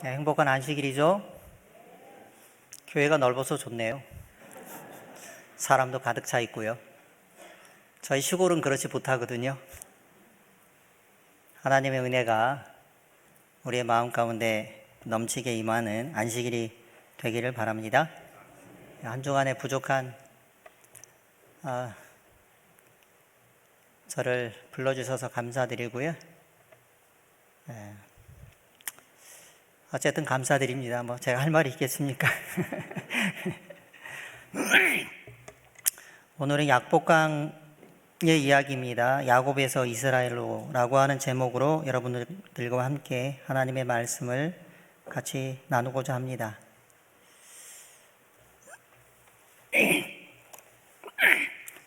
네, 행복한 안식일이죠. 교회가 넓어서 좋네요. 사람도 가득 차 있고요. 저희 시골은 그렇지 못하거든요. 하나님의 은혜가 우리의 마음 가운데 넘치게 임하는 안식일이 되기를 바랍니다. 한 주간에 부족한 저를 불러주셔서 감사드리고요. 어쨌든 감사드립니다. 제가 할 말이 있겠습니까? 오늘은 약복강의 이야기입니다. 야곱에서 이스라엘로라고 하는 제목으로 여러분들과 함께 하나님의 말씀을 같이 나누고자 합니다.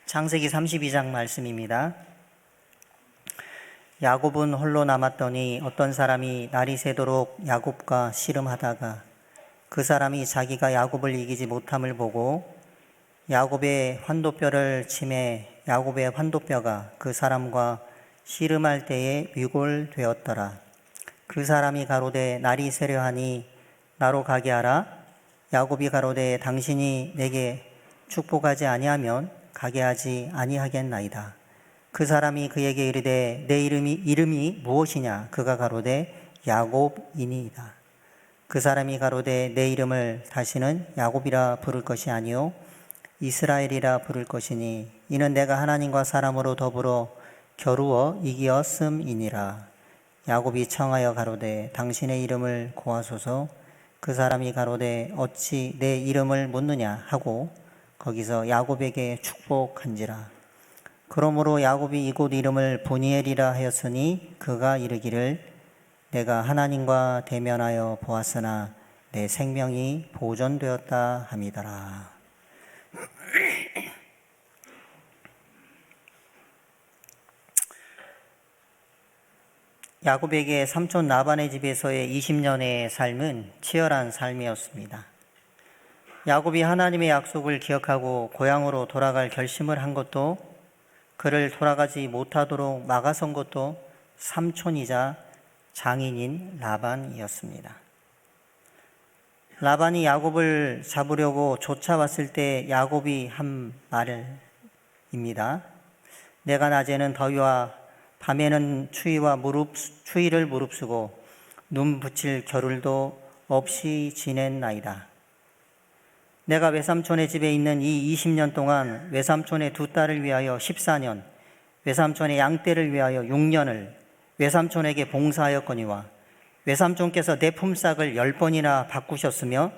창세기 32장 말씀입니다. 야곱은 홀로 남았더니 어떤 사람이 날이 새도록 야곱과 씨름하다가 그 사람이 자기가 야곱을 이기지 못함을 보고 야곱의 환도뼈를 치매 야곱의 환도뼈가 그 사람과 씨름할 때에 위골되었더라. 그 사람이 가로되 날이 새려하니 나로 가게 하라. 야곱이 가로되 당신이 내게 축복하지 아니하면 가게 하지 아니하겠나이다. 그 사람이 그에게 이르되 내 이름이 무엇이냐? 그가 가로되 야곱이니이다. 그 사람이 가로되 내 이름을 다시는 야곱이라 부를 것이 아니요 이스라엘이라 부를 것이니 이는 내가 하나님과 사람으로 더불어 겨루어 이기었음이니라. 야곱이 청하여 가로되 당신의 이름을 고하소서. 그 사람이 가로되 어찌 내 이름을 묻느냐 하고 거기서 야곱에게 축복한지라. 그러므로 야곱이 이곳 이름을 보니엘이라 하였으니 그가 이르기를 내가 하나님과 대면하여 보았으나 내 생명이 보존되었다 함이더라. 야곱에게 삼촌 라반의 집에서의 20년의 삶은 치열한 삶이었습니다. 야곱이 하나님의 약속을 기억하고 고향으로 돌아갈 결심을 한 것도 그를 돌아가지 못하도록 막아선 것도 삼촌이자 장인인 라반이었습니다. 라반이 야곱을 잡으려고 쫓아왔을 때 야곱이 한 말입니다. 내가 낮에는 더위와 밤에는 추위를 무릅쓰고 눈 붙일 겨를도 없이 지냈나이다. 내가 외삼촌의 집에 있는 이 20년 동안 외삼촌의 두 딸을 위하여 14년, 외삼촌의 양떼를 위하여 6년을 외삼촌에게 봉사하였거니와 외삼촌께서 내 품삯을 10번이나 바꾸셨으며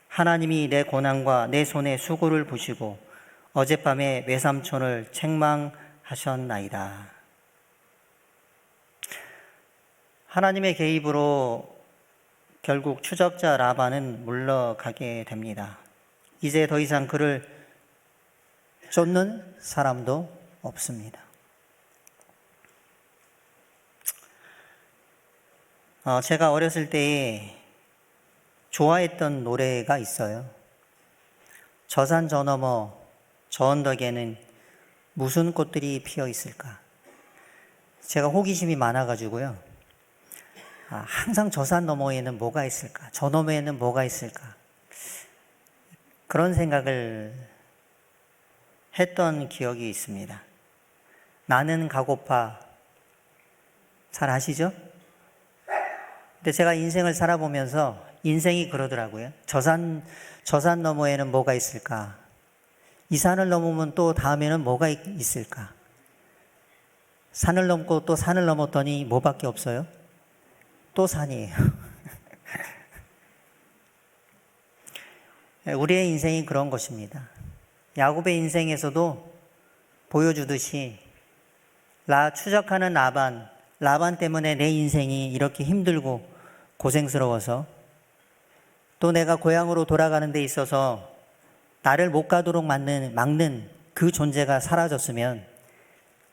하나님이 내 고난과 내 손의 수고를 보시고 어젯밤에 외삼촌을 책망하셨나이다. 하나님의 개입으로 결국 추적자 라반은 물러가게 됩니다. 이제 더 이상 그를 쫓는 사람도 없습니다. 제가 어렸을 때에 좋아했던 노래가 있어요. 저 산 저 너머 저 언덕에는 무슨 꽃들이 피어 있을까? 제가 호기심이 많아가지고요. 항상 저 산 너머에는 뭐가 있을까? 저 너머에는 뭐가 있을까? 그런 생각을 했던 기억이 있습니다. 나는 가고파. 잘 아시죠? 근데 제가 인생을 살아보면서 인생이 그러더라고요. 저 산 너머에는 뭐가 있을까? 이 산을 넘으면 또 다음에는 뭐가 있을까? 산을 넘고 또 산을 넘었더니 뭐밖에 없어요? 또 산이에요. 우리의 인생이 그런 것입니다. 야곱의 인생에서도 보여주듯이 추적하는 라반 때문에 내 인생이 이렇게 힘들고 고생스러워서 또 내가 고향으로 돌아가는 데 있어서 나를 못 가도록 막는 그 존재가 사라졌으면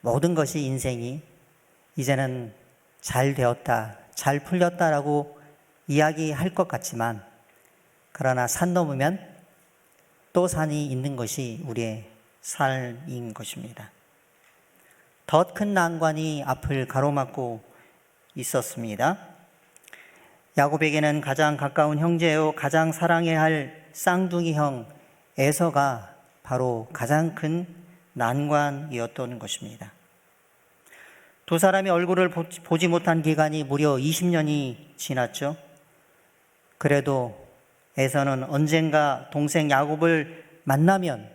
모든 것이 인생이 이제는 잘 되었다, 잘 풀렸다라고 이야기할 것 같지만 그러나 산 넘으면 또 산이 있는 것이 우리의 삶인 것입니다. 더 큰 난관이 앞을 가로막고 있었습니다. 야곱에게는 가장 가까운 형제요 가장 사랑해야 할 쌍둥이 형 에서가 바로 가장 큰 난관이었던 것입니다. 두 사람이 얼굴을 보지 못한 기간이 무려 20년이 지났죠. 그래도 에서는 언젠가 동생 야곱을 만나면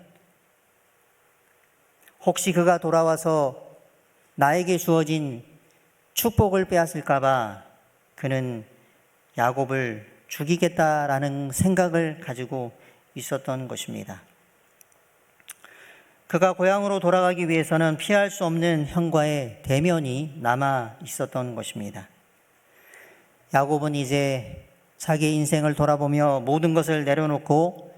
혹시 그가 돌아와서 나에게 주어진 축복을 빼앗을까 봐 그는 야곱을 죽이겠다라는 생각을 가지고 있었던 것입니다. 그가 고향으로 돌아가기 위해서는 피할 수 없는 형과의 대면이 남아 있었던 것입니다. 야곱은 이제 자기 인생을 돌아보며 모든 것을 내려놓고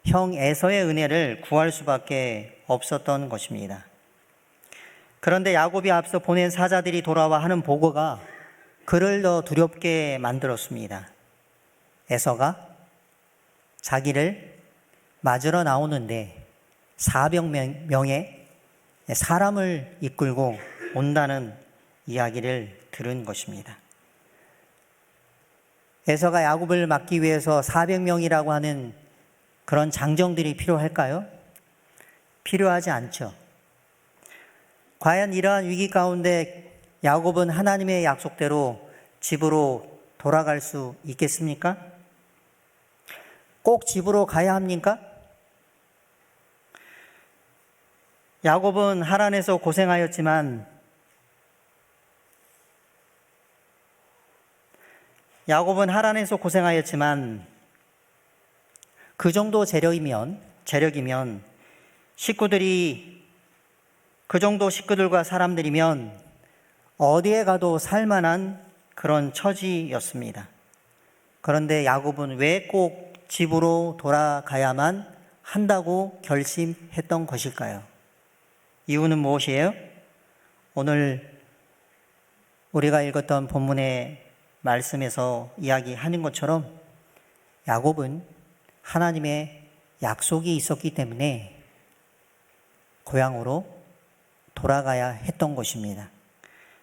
형 에서의 은혜를 구할 수밖에 없었던 것입니다. 그런데 야곱이 앞서 보낸 사자들이 돌아와 하는 보고가 그를 더 두렵게 만들었습니다. 에서가 자기를 맞으러 나오는데 400명의 사람을 이끌고 온다는 이야기를 들은 것입니다. 에서가 야곱을 막기 위해서 400명이라고 하는 그런 장정들이 필요할까요? 필요하지 않죠. 과연 이러한 위기 가운데 야곱은 하나님의 약속대로 집으로 돌아갈 수 있겠습니까? 꼭 집으로 가야 합니까? 야곱은 하란에서 고생하였지만 그 정도 재력이면 그 정도 식구들과 사람들이면 어디에 가도 살만한 그런 처지였습니다. 그런데 야곱은 왜 꼭 집으로 돌아가야만 한다고 결심했던 것일까요? 이유는 무엇이에요? 오늘 우리가 읽었던 본문의 말씀에서 이야기하는 것처럼 야곱은 하나님의 약속이 있었기 때문에 고향으로 돌아가야 했던 것입니다.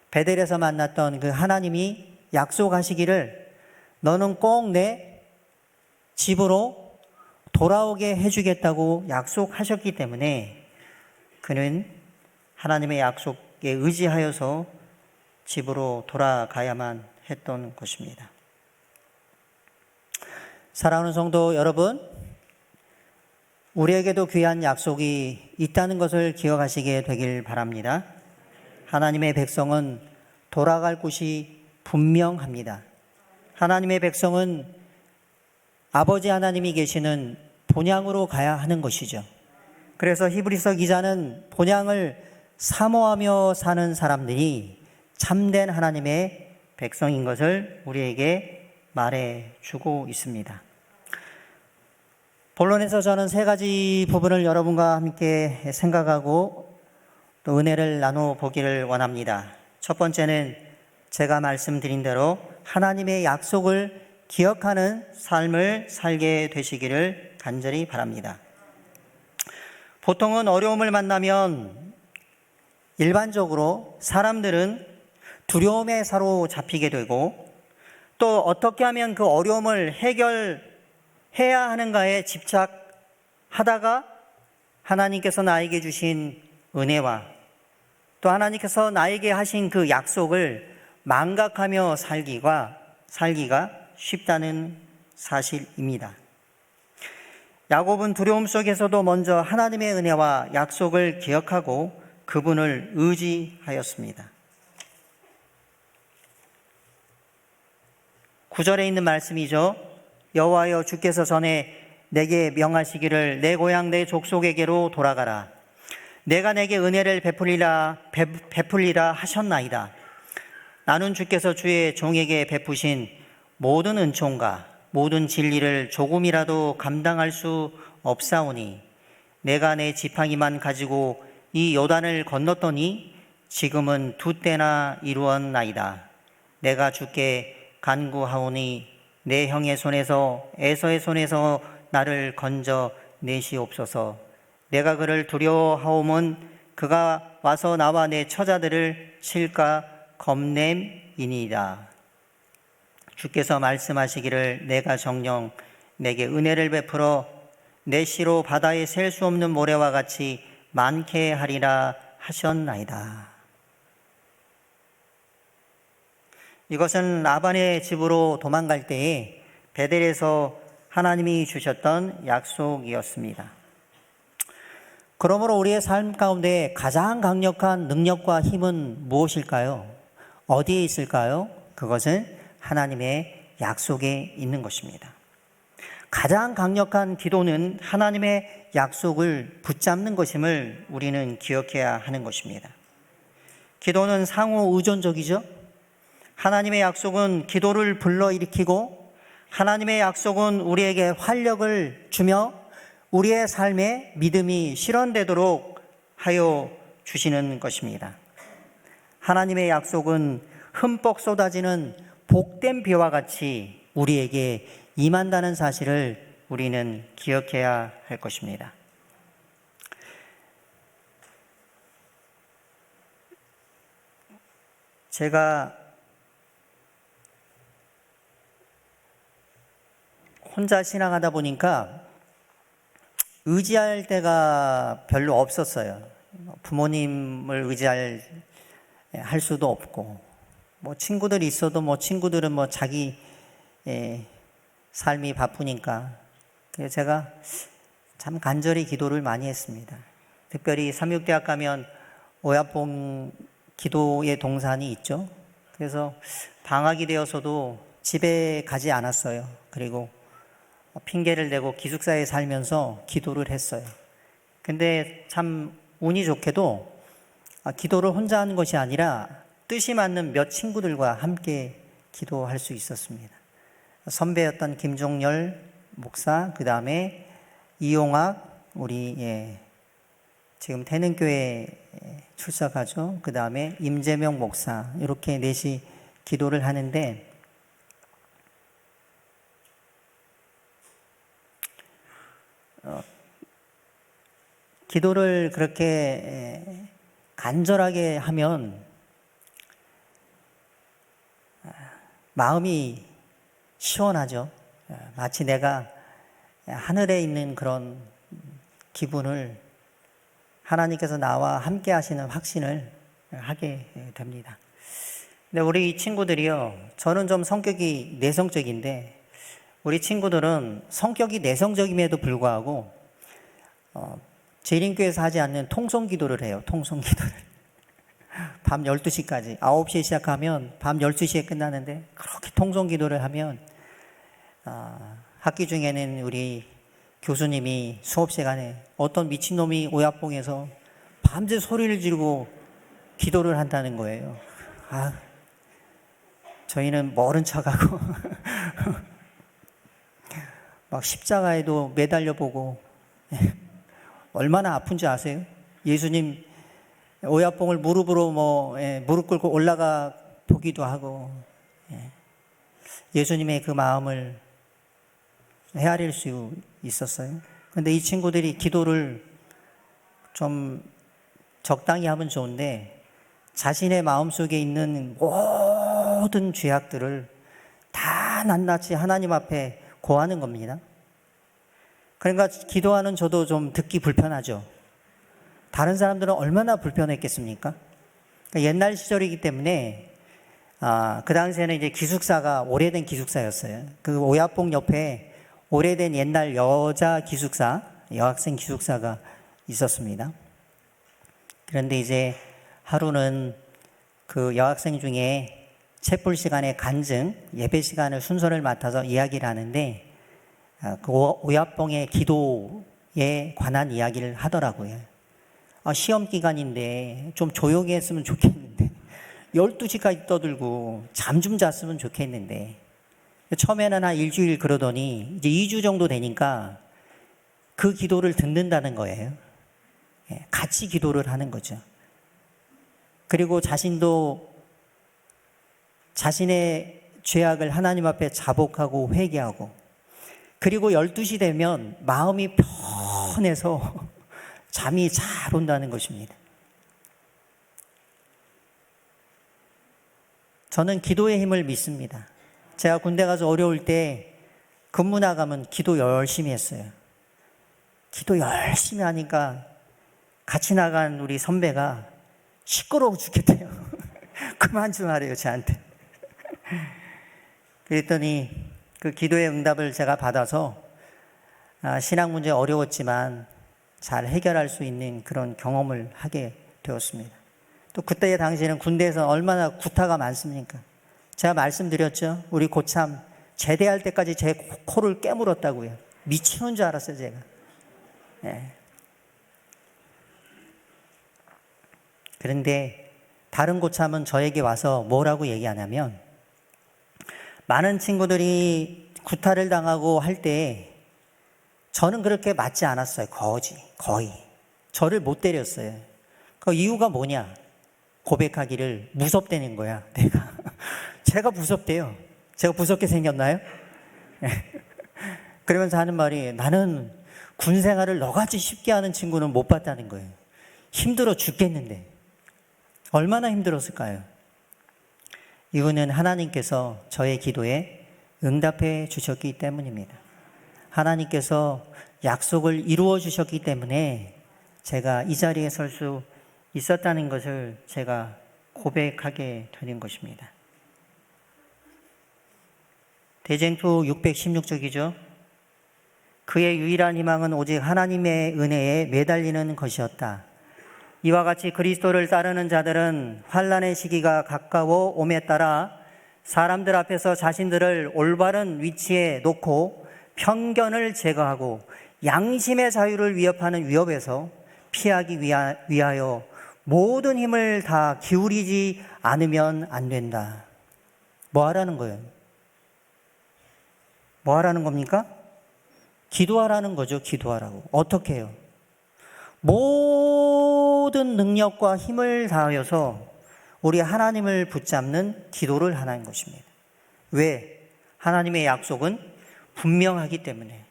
베델에서 만났던 그 하나님이 약속하시기를 너는 꼭 내 집으로 돌아오게 해주겠다고 약속하셨기 때문에 그는 하나님의 약속에 의지하여서 집으로 돌아가야만 했던 것입니다. 사랑하는 성도 여러분, 우리에게도 귀한 약속이 있다는 것을 기억하시게 되길 바랍니다. 하나님의 백성은 돌아갈 곳이 분명합니다. 하나님의 백성은 아버지 하나님이 계시는 본향으로 가야 하는 것이죠. 그래서 히브리서 기자는 본향을 사모하며 사는 사람들이 참된 하나님의 백성인 것을 우리에게 말해주고 있습니다. 본론에서 저는 세 가지 부분을 여러분과 함께 생각하고 또 은혜를 나눠보기를 원합니다. 첫 번째는 제가 말씀드린 대로 하나님의 약속을 기억하는 삶을 살게 되시기를 간절히 바랍니다. 보통은 어려움을 만나면 일반적으로 사람들은 두려움에 사로잡히게 되고 또 어떻게 하면 그 어려움을 해결해야 하는가에 집착하다가 하나님께서 나에게 주신 은혜와 또 하나님께서 나에게 하신 그 약속을 망각하며 살기가 쉽다는 사실입니다. 야곱은 두려움 속에서도 먼저 하나님의 은혜와 약속을 기억하고 그분을 의지하였습니다. 9절에 있는 말씀이죠. 여호와여 주께서 전에 내게 명하시기를 내 고향 내 족속에게로 돌아가라. 내가 내게 은혜를 베풀리라 하셨나이다. 나는 주께서 주의 종에게 베푸신 모든 은총과 모든 진리를 조금이라도 감당할 수 없사오니 내가 내 지팡이만 가지고 이 요단을 건넜더니 지금은 2때나 이루었나이다. 내가 주께 간구하오니 내 형의 손에서 에서의 손에서 나를 건져 내시옵소서. 내가 그를 두려워하오면 그가 와서 나와 내 처자들을 칠까 겁냄이니이다. 주께서 말씀하시기를 내가 정녕 내게 은혜를 베풀어 내 씨로 바다에 셀 수 없는 모래와 같이 많게 하리라 하셨나이다. 이것은 라반의 집으로 도망갈 때에 베델에서 하나님이 주셨던 약속이었습니다. 그러므로 우리의 삶 가운데 가장 강력한 능력과 힘은 무엇일까요? 어디에 있을까요? 그것은 하나님의 약속에 있는 것입니다. 가장 강력한 기도는 하나님의 약속을 붙잡는 것임을 우리는 기억해야 하는 것입니다. 기도는 상호 의존적이죠. 하나님의 약속은 기도를 불러일으키고 하나님의 약속은 우리에게 활력을 주며 우리의 삶에 믿음이 실현되도록 하여 주시는 것입니다. 하나님의 약속은 흠뻑 쏟아지는 복된 비와 같이 우리에게 임한다는 사실을 우리는 기억해야 할 것입니다. 제가 혼자 신앙하다 보니까 의지할 때가 별로 없었어요. 부모님을 의지할 할 수도 없고, 친구들이 있어도 친구들은 자기 삶이 바쁘니까. 그래서 제가 참 간절히 기도를 많이 했습니다. 특별히 삼육대학 가면 오야봉 기도의 동산이 있죠. 그래서 방학이 되어서도 집에 가지 않았어요. 그리고 핑계를 대고 기숙사에 살면서 기도를 했어요. 근데 참 운이 좋게도 기도를 혼자 하는 것이 아니라 뜻이 맞는 몇 친구들과 함께 기도할 수 있었습니다. 선배였던 김종열 목사, 그 다음에 이용학, 우리 지금 태능교회 출석하죠. 그 다음에 임재명 목사, 이렇게 넷이 기도를 하는데 기도를 그렇게 간절하게 하면 마음이 시원하죠. 마치 내가 하늘에 있는 그런 기분을 하나님께서 나와 함께 하시는 확신을 하게 됩니다. 근데 우리 친구들이요, 저는 좀 성격이 내성적인데 우리 친구들은 성격이 내성적임에도 불구하고 재림교회에서 하지 않는 통성기도를 해요. 통성기도를. 밤 12시까지 9시에 시작하면 밤 12시에 끝나는데 그렇게 통성기도를 하면 학기 중에는 우리 교수님이 수업 시간에 어떤 미친놈이 오야봉에서 밤새 소리를 지르고 기도를 한다는 거예요. 저희는 모른 척하고 막 십자가에도 매달려 보고 얼마나 아픈지 아세요? 예수님 오야봉을 무릎으로 무릎 꿇고 올라가 보기도 하고 예수님의 그 마음을 헤아릴 수 있었어요. 근데 이 친구들이 기도를 좀 적당히 하면 좋은데 자신의 마음속에 있는 모든 죄악들을 다 낱낱이 하나님 앞에 고하는 겁니다. 그러니까 기도하는 저도 좀 듣기 불편하죠. 다른 사람들은 얼마나 불편했겠습니까? 그러니까 옛날 시절이기 때문에 그 당시에는 이제 기숙사가 오래된 기숙사였어요. 그 오야봉 옆에 오래된 옛날 여자 기숙사, 여학생 기숙사가 있었습니다. 그런데 이제 하루는 그 여학생 중에 채불 시간에 간증, 예배 시간을 순서를 맡아서 이야기를 하는데 그 오야봉의 기도에 관한 이야기를 하더라고요. 시험 기간인데 좀 조용히 했으면 좋겠는데 12시까지 떠들고 잠 좀 잤으면 좋겠는데 처음에는 한 일주일 그러더니 이제 2주 정도 되니까 그 기도를 듣는다는 거예요. 같이 기도를 하는 거죠. 그리고 자신도 자신의 죄악을 하나님 앞에 자복하고 회개하고 그리고 12시 되면 마음이 편해서 잠이 잘 온다는 것입니다. 저는 기도의 힘을 믿습니다. 제가 군대 가서 어려울 때 근무 나가면 기도 열심히 했어요. 기도 열심히 하니까 같이 나간 우리 선배가 시끄러워 죽겠대요. 그만 좀 하래요, 저한테. 그랬더니 그 기도의 응답을 제가 받아서 신앙 문제 어려웠지만 잘 해결할 수 있는 그런 경험을 하게 되었습니다. 또 그때 당시에는 군대에서 얼마나 구타가 많습니까? 제가 말씀드렸죠. 우리 고참 제대할 때까지 제 코를 깨물었다고요. 미치는 줄 알았어요, 제가. 네. 그런데 다른 고참은 저에게 와서 뭐라고 얘기하냐면, 많은 친구들이 구타를 당하고 할 때 저는 그렇게 맞지 않았어요. 거의. 저를 못 때렸어요. 그 이유가 뭐냐? 고백하기를 무섭다는 거야, 내가. 제가 무섭대요. 제가 무섭게 생겼나요? 그러면서 하는 말이, 나는 군 생활을 너같이 쉽게 하는 친구는 못 봤다는 거예요. 힘들어 죽겠는데. 얼마나 힘들었을까요? 이유는 하나님께서 저의 기도에 응답해 주셨기 때문입니다. 하나님께서 약속을 이루어 주셨기 때문에 제가 이 자리에 설 수 있었다는 것을 제가 고백하게 되는 것입니다. 대쟁투 616쪽이죠. 그의 유일한 희망은 오직 하나님의 은혜에 매달리는 것이었다. 이와 같이 그리스도를 따르는 자들은 환난의 시기가 가까워 옴에 따라 사람들 앞에서 자신들을 올바른 위치에 놓고 편견을 제거하고 양심의 자유를 위협하는 위협에서 피하기 위하여 모든 힘을 다 기울이지 않으면 안 된다. 뭐 하라는 거예요? 뭐 하라는 겁니까? 기도하라는 거죠. 기도하라고. 어떻게 해요? 모든 능력과 힘을 다하여서 우리 하나님을 붙잡는 기도를 하는 것입니다. 왜? 하나님의 약속은 분명하기 때문에.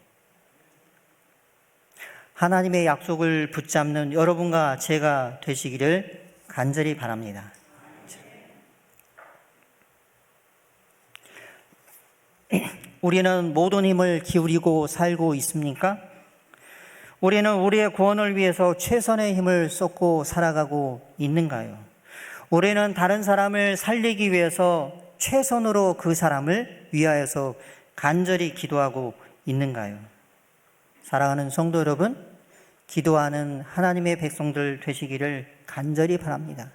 하나님의 약속을 붙잡는 여러분과 제가 되시기를 간절히 바랍니다. 우리는 모든 힘을 기울이고 살고 있습니까? 우리는 우리의 구원을 위해서 최선의 힘을 쏟고 살아가고 있는가요? 우리는 다른 사람을 살리기 위해서 최선으로 그 사람을 위하여서 간절히 기도하고 있는가요? 사랑하는 성도 여러분, 기도하는 하나님의 백성들 되시기를 간절히 바랍니다.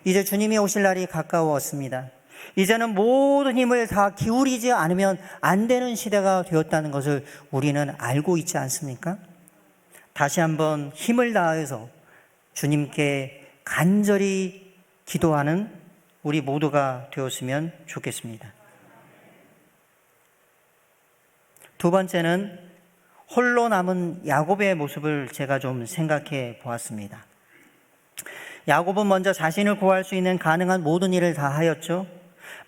이제 주님이 오실 날이 가까웠습니다. 이제는 모든 힘을 다 기울이지 않으면 안 되는 시대가 되었다는 것을 우리는 알고 있지 않습니까? 다시 한번 힘을 다해서 주님께 간절히 기도하는 우리 모두가 되었으면 좋겠습니다. 두 번째는 홀로 남은 야곱의 모습을 제가 좀 생각해 보았습니다. 야곱은 먼저 자신을 구할 수 있는 가능한 모든 일을 다 하였죠.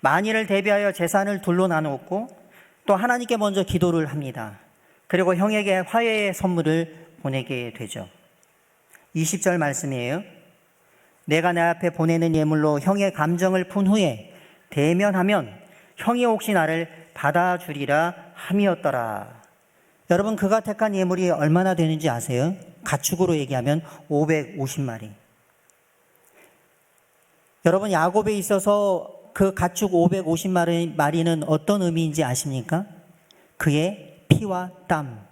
만일을 대비하여 재산을 둘로 나누었고 또 하나님께 먼저 기도를 합니다. 그리고 형에게 화해의 선물을 보내게 되죠. 20절 말씀이에요. 내가 내 앞에 보내는 예물로 형의 감정을 푼 후에 대면하면 형이 혹시 나를 받아주리라 함이었더라. 여러분, 그가 택한 예물이 얼마나 되는지 아세요? 가축으로 얘기하면 550마리. 여러분, 야곱에 있어서 그 가축 550마리는 어떤 의미인지 아십니까? 그의 피와 땀,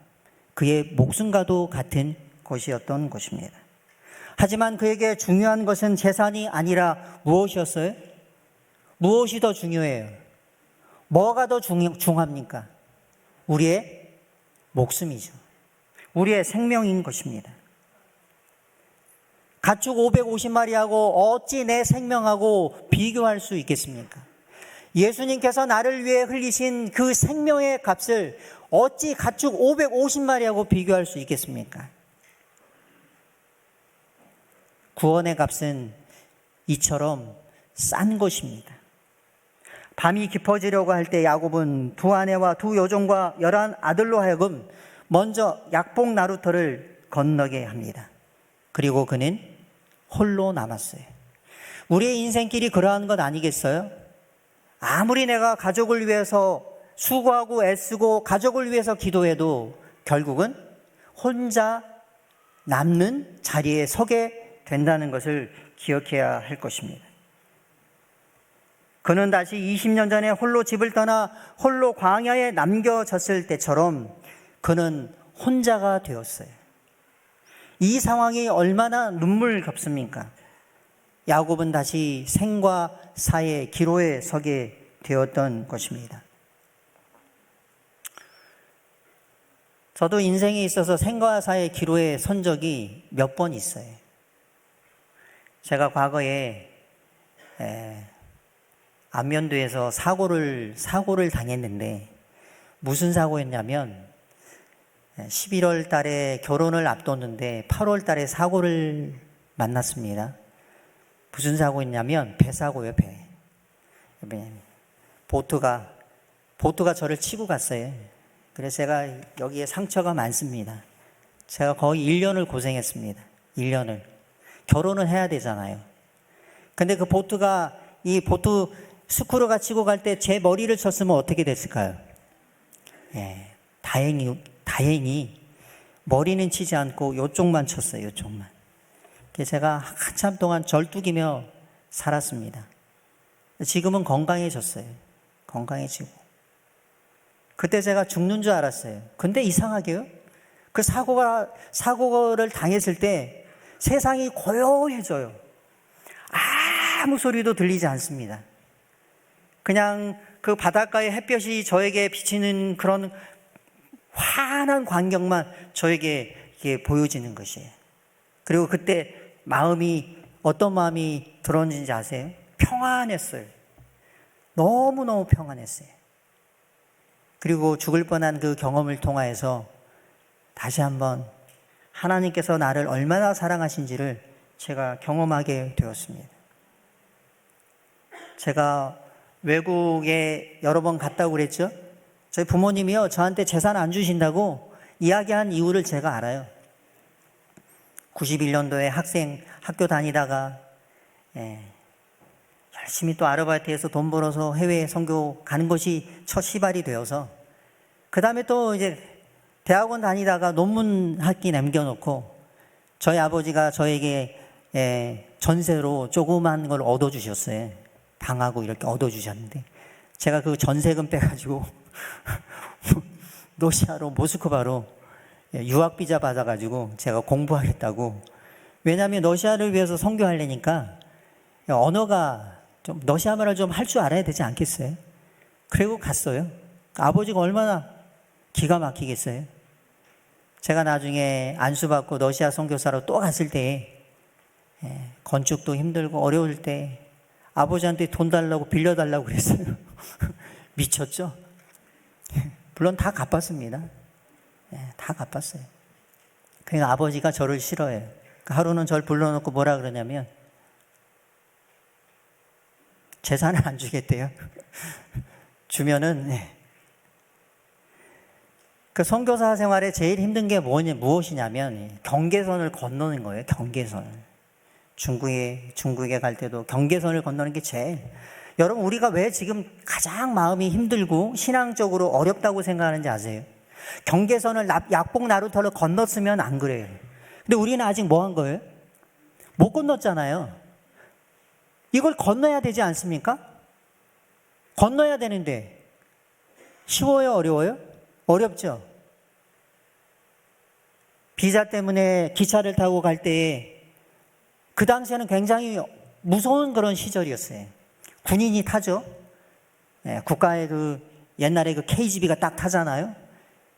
그의 목숨과도 같은 것이었던 것입니다. 하지만 그에게 중요한 것은 재산이 아니라 무엇이었어요? 무엇이 더 중요해요? 뭐가 더 중요합니까? 우리의 목숨이죠. 우리의 생명인 것입니다. 가축 550마리하고 어찌 내 생명하고 비교할 수 있겠습니까? 예수님께서 나를 위해 흘리신 그 생명의 값을 어찌 가축 550마리하고 비교할 수 있겠습니까? 구원의 값은 이처럼 싼 것입니다. 밤이 깊어지려고 할 때 야곱은 두 아내와 두 여종과 11 아들로 하여금 먼저 약복 나루터를 건너게 합니다. 그리고 그는 홀로 남았어요. 우리의 인생길이 그러한 것 아니겠어요? 아무리 내가 가족을 위해서 수고하고 애쓰고 가족을 위해서 기도해도 결국은 혼자 남는 자리에 서게 된다는 것을 기억해야 할 것입니다. 그는 다시 20년 전에 홀로 집을 떠나 홀로 광야에 남겨졌을 때처럼 그는 혼자가 되었어요. 이 상황이 얼마나 눈물겹습니까? 야곱은 다시 생과 사의 기로에 서게 되었던 것입니다. 저도 인생에 있어서 생과 사의 기로에 선 적이 몇 번 있어요. 제가 과거에 안면도에서 사고를 당했는데 무슨 사고였냐면 11월 달에 결혼을 앞뒀는데 8월 달에 사고를 만났습니다. 무슨 사고였냐면 배 사고예요, 배. 보트가 저를 치고 갔어요. 그래서 제가 여기에 상처가 많습니다. 제가 거의 1년을 고생했습니다. 1년을. 결혼을 해야 되잖아요. 근데 그 보트가 이 보트 스크루가 치고 갈 때 제 머리를 쳤으면 어떻게 됐을까요? 다행히 머리는 치지 않고 요쪽만 쳤어요. 요쪽만. 그래서 제가 한참 동안 절뚝이며 살았습니다. 지금은 건강해졌어요. 건강해지고. 그때 제가 죽는 줄 알았어요. 근데 이상하게요. 그 사고를 당했을 때 세상이 고요해져요. 아무 소리도 들리지 않습니다. 그냥 그 바닷가의 햇볕이 저에게 비치는 그런 환한 광경만 저에게 이게 보여지는 것이에요. 그리고 그때 어떤 마음이 들었는지 아세요? 평안했어요. 너무너무 평안했어요. 그리고 죽을 뻔한 그 경험을 통하여서 다시 한번 하나님께서 나를 얼마나 사랑하신지를 제가 경험하게 되었습니다. 제가 외국에 여러 번 갔다고 그랬죠? 저희 부모님이요, 저한테 재산 안 주신다고 이야기한 이유를 제가 알아요. 91년도에 학교 다니다가 열심히 또 아르바이트해서 돈 벌어서 해외 선교 가는 것이 첫 시발이 되어서 그 다음에 또 이제 대학원 다니다가 논문 학기 남겨놓고 저희 아버지가 저에게 전세로 조그만 걸 얻어주셨어요. 방하고 이렇게 얻어주셨는데 제가 그 전세금 빼가지고 러시아로 모스크바로 유학비자 받아가지고 제가 공부하겠다고. 왜냐하면 러시아를 위해서 선교하려니까 언어가 좀 러시아 말을 좀 할 줄 알아야 되지 않겠어요? 그리고 갔어요. 아버지가 얼마나 기가 막히겠어요? 제가 나중에 안수받고 러시아 선교사로 또 갔을 때 건축도 힘들고 어려울 때 아버지한테 돈 달라고 빌려달라고 그랬어요. 미쳤죠? 물론 다 갚았습니다. 다 갚았어요. 그러니까 아버지가 저를 싫어해요. 하루는 저를 불러놓고 뭐라 그러냐면 재산을 안 주겠대요. 주면은 그 선교사 생활에 제일 힘든 게 무엇이냐면 경계선을 건너는 거예요. 경계선을. 중국에 갈 때도 경계선을 건너는 게 제일. 여러분, 우리가 왜 지금 가장 마음이 힘들고 신앙적으로 어렵다고 생각하는지 아세요? 경계선을 약복 나루터를 건넜으면 안 그래요. 근데 우리는 아직 뭐 한 거예요? 못 건넜잖아요. 이걸 건너야 되지 않습니까? 건너야 되는데 쉬워요? 어려워요? 어렵죠? 비자 때문에 기차를 타고 갈 때 그 당시에는 굉장히 무서운 그런 시절이었어요. 군인이 타죠. 국가의 옛날에 KGB가 딱 타잖아요.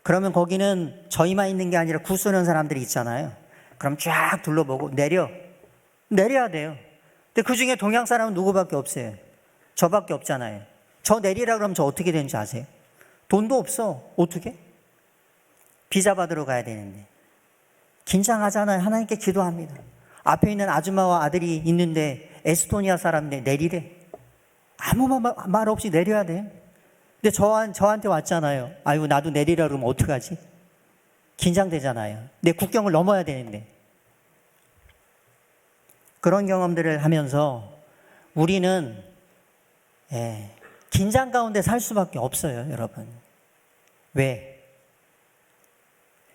그러면 거기는 저희만 있는 게 아니라 구쏘는 사람들이 있잖아요. 그럼 쫙 둘러보고 내려야 돼요. 근데 그 중에 동양 사람은 누구밖에 없어요? 저밖에 없잖아요. 저 내리라 그러면 저 어떻게 되는지 아세요? 돈도 없어. 어떻게? 비자 받으러 가야 되는데. 긴장하잖아요. 하나님께 기도합니다. 앞에 있는 아줌마와 아들이 있는데 에스토니아 사람인데 내리래. 아무 말 없이 내려야 돼요. 근데 저한테 왔잖아요. 아이고, 나도 내리라 그러면 어떡하지? 긴장되잖아요. 내 국경을 넘어야 되는데. 그런 경험들을 하면서 우리는 긴장 가운데 살 수밖에 없어요, 여러분. 왜?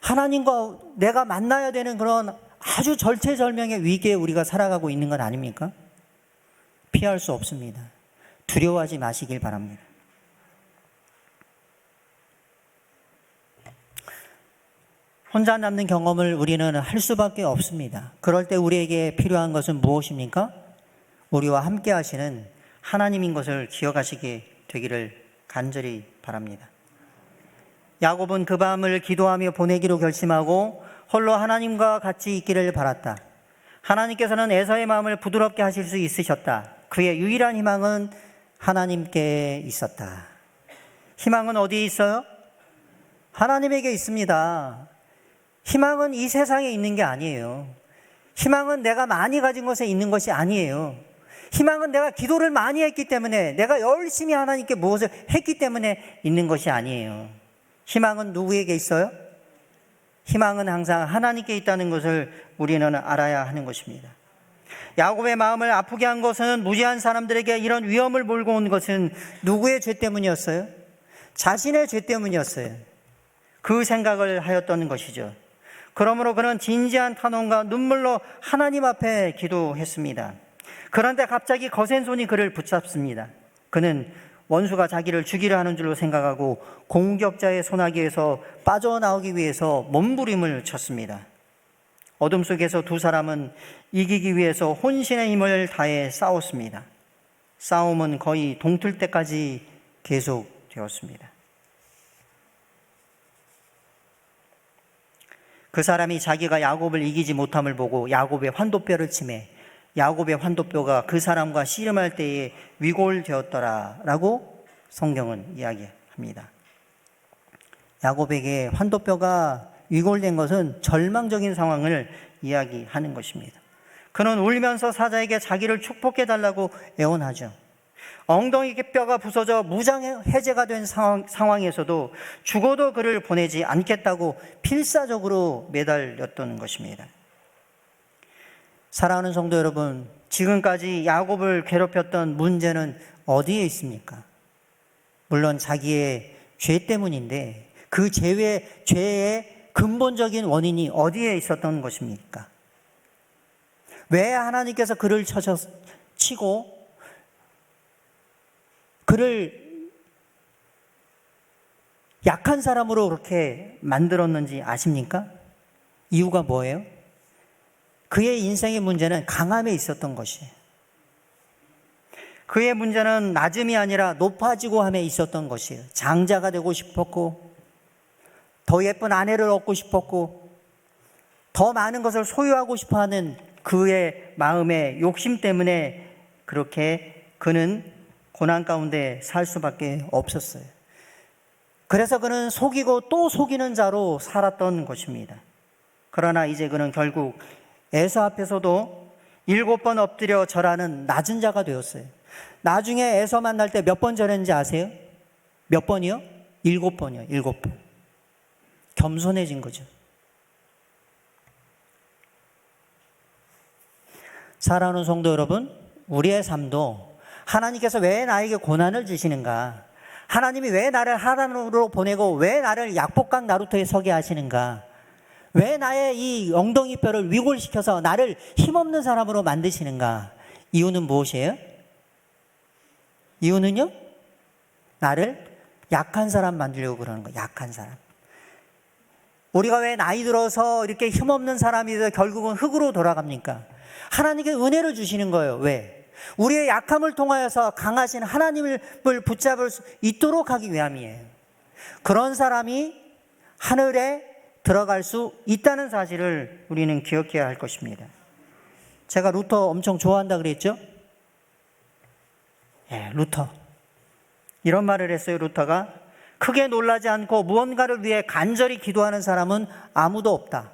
하나님과 내가 만나야 되는 그런 아주 절체절명의 위기에 우리가 살아가고 있는 건 아닙니까? 피할 수 없습니다. 두려워하지 마시길 바랍니다. 혼자 남는 경험을 우리는 할 수밖에 없습니다. 그럴 때 우리에게 필요한 것은 무엇입니까? 우리와 함께 하시는 하나님인 것을 기억하시게 되기를 간절히 바랍니다. 야곱은 그 밤을 기도하며 보내기로 결심하고 홀로 하나님과 같이 있기를 바랐다. 하나님께서는 에서의 마음을 부드럽게 하실 수 있으셨다. 그의 유일한 희망은 하나님께 있었다. 희망은 어디에 있어요? 하나님에게 있습니다. 희망은 이 세상에 있는 게 아니에요. 희망은 내가 많이 가진 것에 있는 것이 아니에요. 희망은 내가 기도를 많이 했기 때문에, 내가 열심히 하나님께 무엇을 했기 때문에 있는 것이 아니에요. 희망은 누구에게 있어요? 희망은 항상 하나님께 있다는 것을 우리는 알아야 하는 것입니다. 야곱의 마음을 아프게 한 것은, 무지한 사람들에게 이런 위험을 몰고 온 것은 누구의 죄 때문이었어요? 자신의 죄 때문이었어요. 그 생각을 하였던 것이죠. 그러므로 그는 진지한 탄원과 눈물로 하나님 앞에 기도했습니다. 그런데 갑자기 거센 손이 그를 붙잡습니다. 그는 원수가 자기를 죽이려 하는 줄로 생각하고 공격자의 손아귀에서 빠져나오기 위해서 몸부림을 쳤습니다. 어둠 속에서 두 사람은 이기기 위해서 혼신의 힘을 다해 싸웠습니다. 싸움은 거의 동틀 때까지 계속되었습니다. 그 사람이 자기가 야곱을 이기지 못함을 보고 야곱의 환도뼈를 치매 야곱의 환도뼈가 그 사람과 씨름할 때에 위골되었더라 라고 성경은 이야기합니다. 야곱에게 환도뼈가 위골된 것은 절망적인 상황을 이야기하는 것입니다. 그는 울면서 사자에게 자기를 축복해달라고 애원하죠. 엉덩이 뼈가 부서져 무장해제가 된 상황에서도 죽어도 그를 보내지 않겠다고 필사적으로 매달렸던 것입니다. 사랑하는 성도 여러분, 지금까지 야곱을 괴롭혔던 문제는 어디에 있습니까? 물론 자기의 죄 때문인데 그 죄의 근본적인 원인이 어디에 있었던 것입니까? 왜 하나님께서 그를 치고 그를 약한 사람으로 그렇게 만들었는지 아십니까? 이유가 뭐예요? 그의 인생의 문제는 강함에 있었던 것이에요. 그의 문제는 낮음이 아니라 높아지고 함에 있었던 것이에요. 장자가 되고 싶었고, 더 예쁜 아내를 얻고 싶었고, 더 많은 것을 소유하고 싶어하는 그의 마음의 욕심 때문에 그렇게 그는 고난 가운데 살 수밖에 없었어요. 그래서 그는 속이고 또 속이는 자로 살았던 것입니다. 그러나 이제 그는 결국 에서 앞에서도 7번 엎드려 절하는 낮은 자가 되었어요. 나중에 에서 만날 때 몇 번 절했는지 아세요? 몇 번이요? 7번이요. 7번. 겸손해진 거죠. 사랑하는 성도 여러분, 우리의 삶도 하나님께서 왜 나에게 고난을 주시는가? 하나님이 왜 나를 하란으로 보내고 왜 나를 약복강 나루터에 서게 하시는가? 왜 나의 이 엉덩이 뼈를 위골시켜서 나를 힘없는 사람으로 만드시는가? 이유는 무엇이에요? 이유는요? 나를 약한 사람 만들려고 그러는 거예요. 약한 사람. 우리가 왜 나이 들어서 이렇게 힘없는 사람이 돼서 결국은 흙으로 돌아갑니까? 하나님께 은혜를 주시는 거예요. 왜? 우리의 약함을 통하여서 강하신 하나님을 붙잡을 수 있도록 하기 위함이에요. 그런 사람이 하늘에 들어갈 수 있다는 사실을 우리는 기억해야 할 것입니다. 제가 루터 엄청 좋아한다 그랬죠? 루터. 이런 말을 했어요, 루터가. 크게 놀라지 않고 무언가를 위해 간절히 기도하는 사람은 아무도 없다.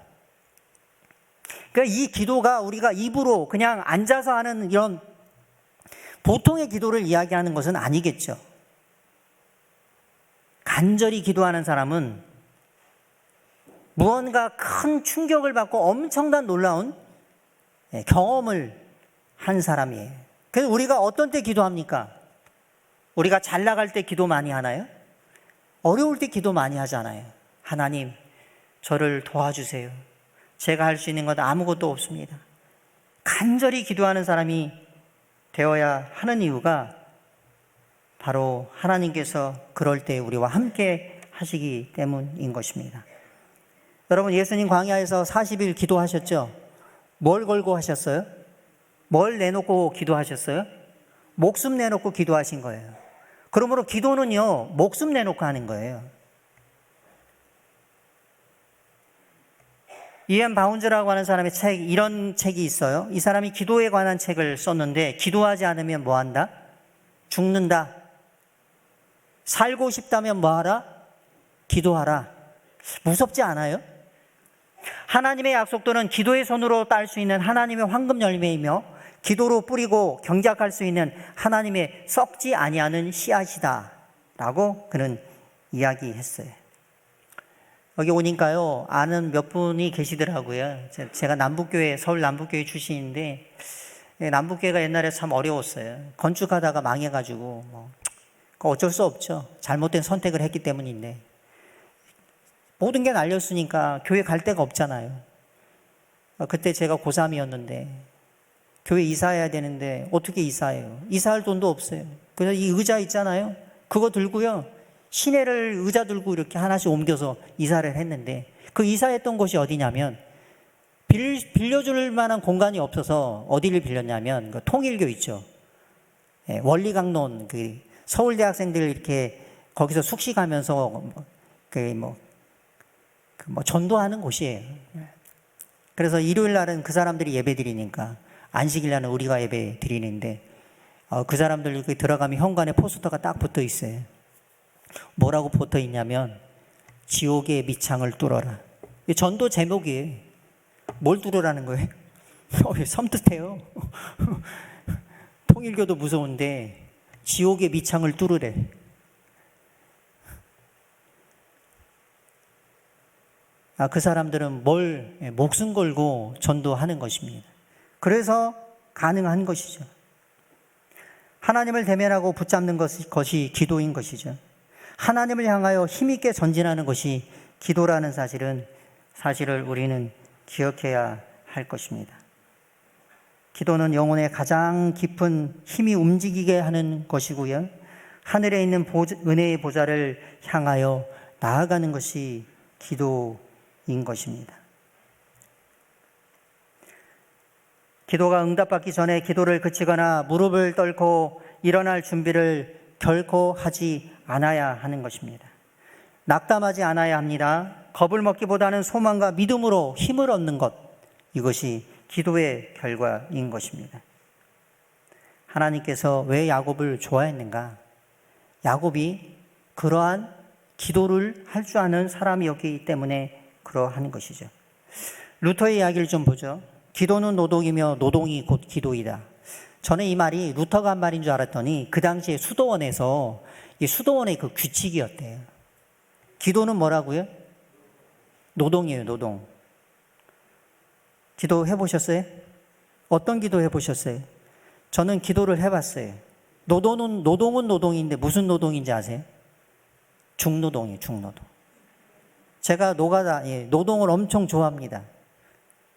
그러니까 이 기도가 우리가 입으로 그냥 앉아서 하는 이런 보통의 기도를 이야기하는 것은 아니겠죠. 간절히 기도하는 사람은 무언가 큰 충격을 받고 엄청난 놀라운 경험을 한 사람이에요. 그래서 우리가 어떤 때 기도합니까? 우리가 잘 나갈 때 기도 많이 하나요? 어려울 때 기도 많이 하잖아요. 하나님, 저를 도와주세요. 제가 할 수 있는 것 아무것도 없습니다. 간절히 기도하는 사람이 되어야 하는 이유가 바로 하나님께서 그럴 때 우리와 함께 하시기 때문인 것입니다. 여러분, 예수님 광야에서 40일 기도하셨죠? 뭘 걸고 하셨어요? 뭘 내놓고 기도하셨어요? 목숨 내놓고 기도하신 거예요. 그러므로 기도는요, 목숨 내놓고 하는 거예요. 이안 바운즈라고 하는 사람의 이런 책이 있어요. 이 사람이 기도에 관한 책을 썼는데, 기도하지 않으면 뭐 한다? 죽는다. 살고 싶다면 뭐 하라? 기도하라. 무섭지 않아요? 하나님의 약속들은 기도의 손으로 딸 수 있는 하나님의 황금 열매이며, 기도로 뿌리고 경작할 수 있는 하나님의 썩지 아니하는 씨앗이다 라고 그는 이야기했어요. 여기 오니까요, 아는 몇 분이 계시더라고요. 제가 남북교회, 서울 남북교회 출신인데, 남북교회가 옛날에 참 어려웠어요. 건축하다가 망해가지고 어쩔 수 없죠. 잘못된 선택을 했기 때문인데, 모든 게 날렸으니까 교회 갈 데가 없잖아요. 그때 제가 고3이었는데 교회 이사해야 되는데 어떻게 이사해요? 이사할 돈도 없어요. 그래서 이 의자 있잖아요, 그거 들고요, 시내를 의자 들고 이렇게 하나씩 옮겨서 이사를 했는데, 그 이사했던 곳이 어디냐면, 빌려줄 만한 공간이 없어서 어디를 빌렸냐면 그 통일교 있죠. 원리강론, 그 서울대학생들 이렇게 거기서 숙식하면서 전도하는 곳이에요. 그래서 일요일 날은 그 사람들이 예배 드리니까 안식일 날은 우리가 예배 드리는데, 그 사람들 이렇게 들어가면 현관에 포스터가 딱 붙어 있어요. 뭐라고 붙어 있냐면, 지옥의 밑창을 뚫어라. 전도 제목이에요. 뭘 뚫으라는 거예요? 섬뜩해요. 통일교도 무서운데 지옥의 밑창을 뚫으래. 그 사람들은 목숨 걸고 전도하는 것입니다. 그래서 가능한 것이죠. 하나님을 대면하고 붙잡는 것이 기도인 것이죠. 하나님을 향하여 힘있게 전진하는 것이 기도라는 사실을 우리는 기억해야 할 것입니다. 기도는 영혼의 가장 깊은 힘이 움직이게 하는 것이고요, 하늘에 있는 은혜의 보좌를 향하여 나아가는 것이 기도인 것입니다. 기도가 응답받기 전에 기도를 그치거나 무릎을 꿇고 일어날 준비를 결코 하지 않아야 하는 것입니다. 낙담하지 않아야 합니다. 겁을 먹기보다는 소망과 믿음으로 힘을 얻는 것, 이것이 기도의 결과인 것입니다. 하나님께서 왜 야곱을 좋아했는가? 야곱이 그러한 기도를 할 줄 아는 사람이었기 때문에 그러한 것이죠. 루터의 이야기를 좀 보죠. 기도는 노동이며 노동이 곧 기도이다. 저는 이 말이 루터가 한 말인 줄 알았더니 그 당시에 수도원에서 이 수도원의 그 규칙이었대요. 기도는 뭐라고요? 노동이에요, 노동. 기도 해보셨어요? 어떤 기도 해보셨어요? 저는 기도를 해봤어요. 노동은 노동인데 무슨 노동인지 아세요? 중노동이에요, 중노동. 제가 노동을 엄청 좋아합니다.